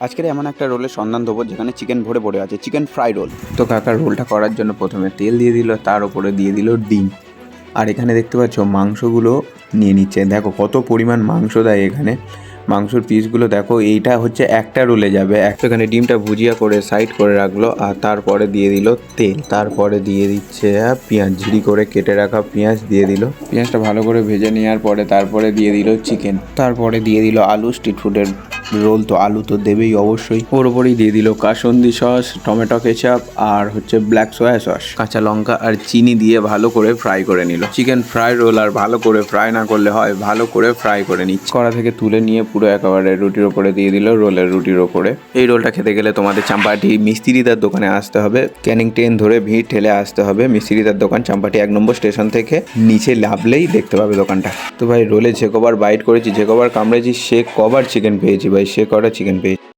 আজকের এমন একটা রোলের সন্ধান দেবো যেখানে চিকেন ভরে পড়ে আছে, চিকেন ফ্রাই রোল। তো কাকা রোলটা করার জন্য প্রথমে তেল দিয়ে দিল, তার উপরে দিয়ে দিল ডিম। আর এখানে দেখতে পাচ্ছ মাংসগুলো নিয়ে নিচ্ছে। দেখো কত পরিমাণ মাংস দেয় এখানে। মাংসর পিসগুলো দেখো, এইটা হচ্ছে একটা রোলে যাবে। এখানে ডিমটা ভুজিয়া করে সাইড করে রাখলো, আর তারপরে দিয়ে দিল তেল, তারপরে দিয়ে দিচ্ছে পেঁয়াজ, ঝিরি করে কেটে রাখা পেঁয়াজ দিয়ে দিল। পেঁয়াজটা ভালো করে ভেজে নেওয়ার পরে তারপরে দিয়ে দিল চিকেন, তারপরে দিয়ে দিল আলু। স্ট্রিট ফুডের রোল তো আলু তো দেবেই অবশ্যই। ওর ওপরেই দিয়ে দিল কাসুন্দি সস, টমেটো কেচাপ আর হচ্ছে ব্ল্যাক সয়া সস, কাঁচা লঙ্কা আর চিনি দিয়ে ভালো করে ফ্রাই করে নিল। চিকেন ফ্রাই রোল আর ভালো করে ফ্রাই না করলে হয়, ভালো করে ফ্রাই করে নিচ্ছে। কড়া থেকে তুলে নিয়ে পুরো একেবারে রুটির ওপরে দিয়ে দিল, রোলের রুটির ওপরে। এই রোলটা খেতে গেলে তোমাদের চাম্পাটি মিস্ত্রিদার দোকানে আসতে হবে। ক্যানিং ট্রেন ধরে ভিড় ঠেলে আসতে হবে মিস্ত্রিদার দোকান, চাম্পাটি 1 নম্বর স্টেশন থেকে নিচে লাভলেই দেখতে পাবে দোকানটা। তো ভাই রোলে যে কবার বাইট করেছি, যে কবার কামড়েছি, সে কবার চিকেন পেয়েছি ভাই, সে কটা চিকেন পেয়েছি।